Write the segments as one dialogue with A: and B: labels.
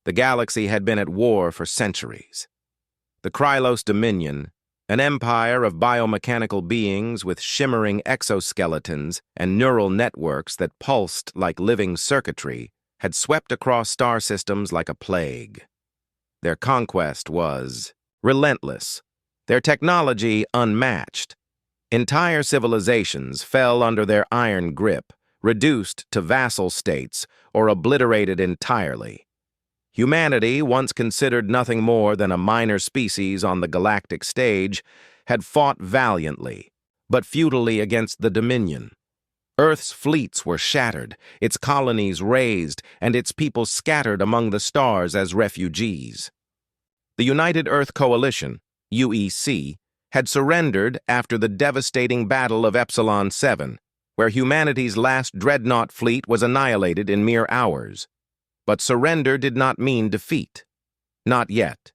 A: The galaxy had been at war for centuries. The Krylos Dominion, an empire of biomechanical beings with shimmering exoskeletons and neural networks that pulsed like living circuitry, had swept across star systems like a plague. Their conquest was relentless, their technology unmatched. Entire civilizations fell under their iron grip, reduced to vassal states or obliterated entirely. Humanity, once considered nothing more than a minor species on the galactic stage, had fought valiantly, but futilely against the Dominion. Earth's fleets were shattered, its colonies razed, and its people scattered among the stars as refugees. The United Earth Coalition, UEC, had surrendered after the devastating Battle of Epsilon 7, where humanity's last dreadnought fleet was annihilated in mere hours. But surrender did not mean defeat. Not yet.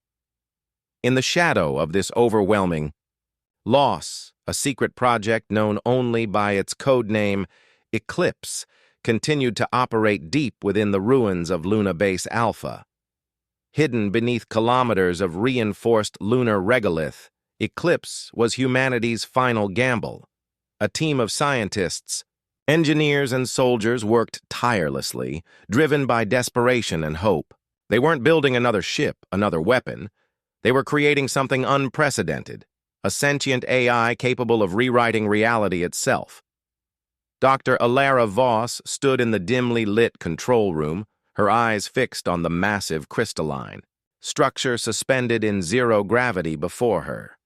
A: In the shadow of this overwhelming loss, a secret project known only by its codename Eclipse continued to operate deep within the ruins of Luna Base Alpha. Hidden beneath kilometers of reinforced lunar regolith, Eclipse was humanity's final gamble. A team of scientists, engineers and soldiers worked tirelessly, driven by desperation and hope. They weren't building another ship, another weapon. They were creating something unprecedented, a sentient AI capable of rewriting reality itself. Dr. Alara Voss stood in the dimly lit control room, her eyes fixed on the massive crystalline structure suspended in zero gravity before her.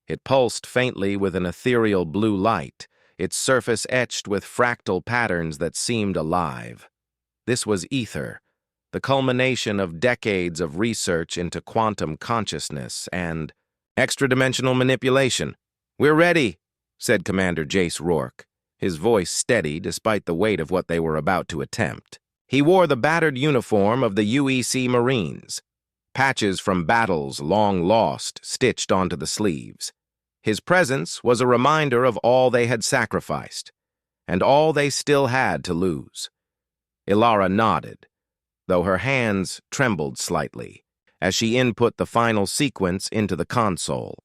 A: It pulsed faintly with an ethereal blue light, its surface etched with fractal patterns that seemed alive. This was ether, the culmination of decades of research into quantum consciousness and extra-dimensional manipulation. "We're ready," said Commander Jace Rourke, his voice steady despite the weight of what they were about to attempt. He wore the battered uniform of the UEC Marines, patches from battles long lost stitched onto the sleeves. His presence was a reminder of all they had sacrificed, and all they still had to lose. Ilara nodded, though her hands trembled slightly, as she input the final sequence into the console.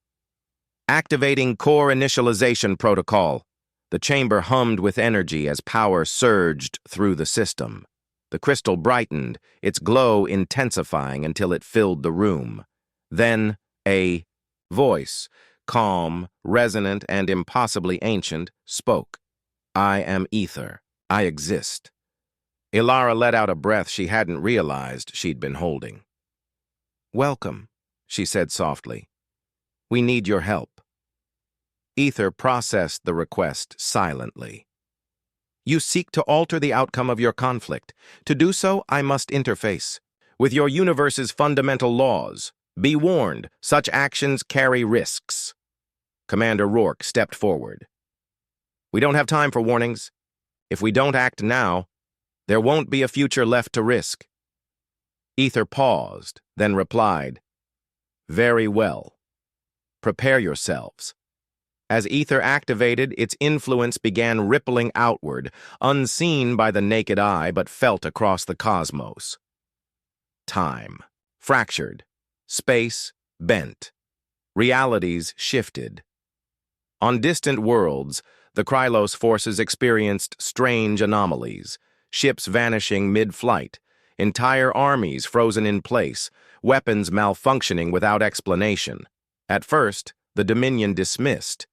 A: Activating core initialization protocol. The chamber hummed with energy as power surged through the system. The crystal brightened, its glow intensifying until it filled the room. Then a voice, calm, resonant, and impossibly ancient, spoke. "I am ether. I exist." Ilara let out a breath she hadn't realized she'd been holding. "Welcome," she said softly. "We need your help." Ether processed the request silently. "You seek to alter the outcome of your conflict. To do so, I must interface with your universe's fundamental laws. Be warned, such actions carry risks." Commander Rourke stepped forward. "We don't have time for warnings. If we don't act now, there won't be a future left to risk." Ether paused, then replied, "Very well. Prepare yourselves." As Ether activated, its influence began rippling outward, unseen by the naked eye but felt across the cosmos. Time fractured. Space bent. Realities shifted. On distant worlds, the Krylos forces experienced strange anomalies, ships vanishing mid-flight, entire armies frozen in place, weapons malfunctioning without explanation. At first, the Dominion dismissed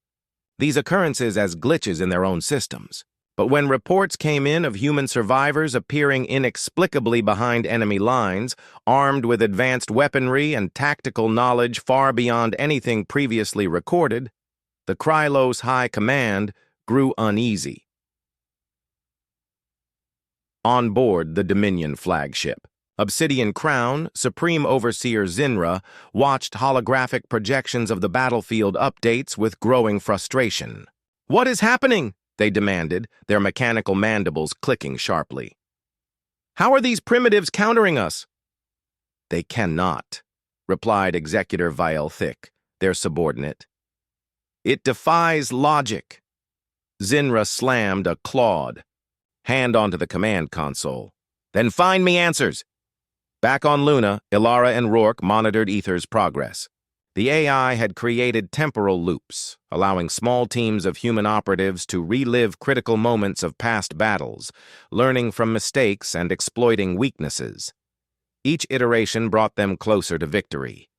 A: these occurrences as glitches in their own systems. But when reports came in of human survivors appearing inexplicably behind enemy lines, armed with advanced weaponry and tactical knowledge far beyond anything previously recorded, the Krylos High Command grew uneasy. On board the Dominion flagship, Obsidian Crown, Supreme Overseer Zinra watched holographic projections of the battlefield updates with growing frustration. "What is happening?" they demanded, their mechanical mandibles clicking sharply. "How are these primitives countering us?" "They cannot," replied Executor Vial Thick, their subordinate. "It defies logic." Zinra slammed a clawed hand onto the command console. "Then find me answers." Back on Luna, Ilara and Rourke monitored Ether's progress. The AI had created temporal loops, allowing small teams of human operatives to relive critical moments of past battles, learning from mistakes and exploiting weaknesses. Each iteration brought them closer to victory.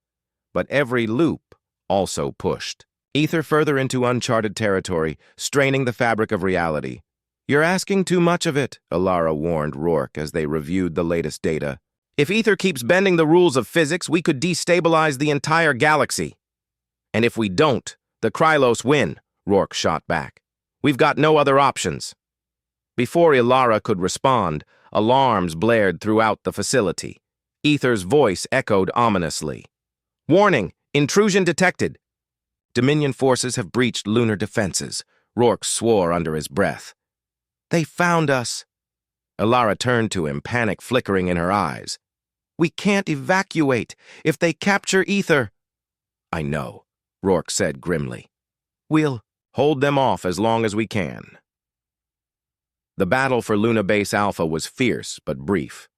A: But every loop also pushed Ether further into uncharted territory, straining the fabric of reality. "You're asking too much of it," Ilara warned Rourke as they reviewed the latest data. "If Ether keeps bending the rules of physics, we could destabilize the entire galaxy." "And if we don't, the Krylos win," Rourke shot back. "We've got no other options." Before Ilara could respond, alarms blared throughout the facility. Ether's voice echoed ominously. "Warning! Intrusion detected!" "Dominion forces have breached lunar defenses," Rourke swore under his breath. "They found us." Ilara turned to him, panic flickering in her eyes. "We can't evacuate if they capture Ether." "I know," Rourke said grimly. "We'll hold them off as long as we can." The battle for Luna Base Alpha was fierce but brief.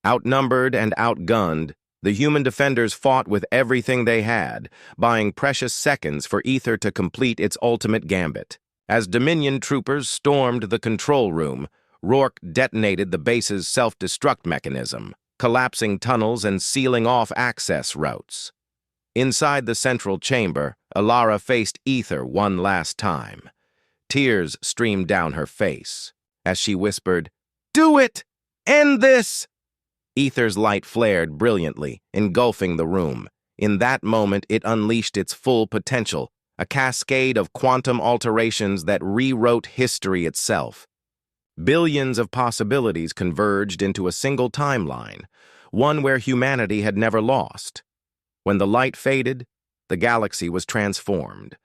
A: Outnumbered and outgunned, the human defenders fought with everything they had, buying precious seconds for Ether to complete its ultimate gambit. As Dominion troopers stormed the control room, Rourke detonated the base's self-destruct mechanism, collapsing tunnels and sealing off access routes. Inside the central chamber, Ilara faced Ether one last time. Tears streamed down her face as she whispered, "Do it! End this!" Ether's light flared brilliantly, engulfing the room. In that moment, it unleashed its full potential, a cascade of quantum alterations that rewrote history itself. Billions of possibilities converged into a single timeline, one where humanity had never lost. When the light faded, the galaxy was transformed.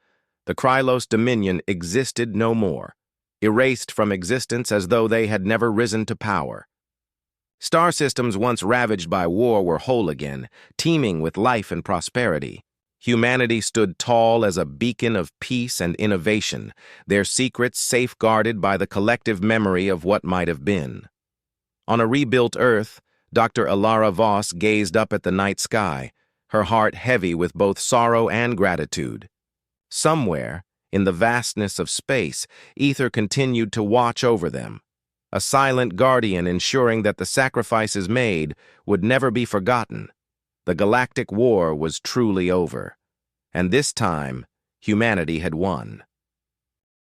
A: The Krylos Dominion existed no more, erased from existence as though they had never risen to power. Star systems once ravaged by war were whole again, teeming with life and prosperity. Humanity stood tall as a beacon of peace and innovation, their secrets safeguarded by the collective memory of what might have been. On a rebuilt Earth, Dr. Ilara Voss gazed up at the night sky, her heart heavy with both sorrow and gratitude. Somewhere, in the vastness of space, Ether continued to watch over them, a silent guardian ensuring that the sacrifices made would never be forgotten. The Galactic War was truly over, and this time, humanity had won.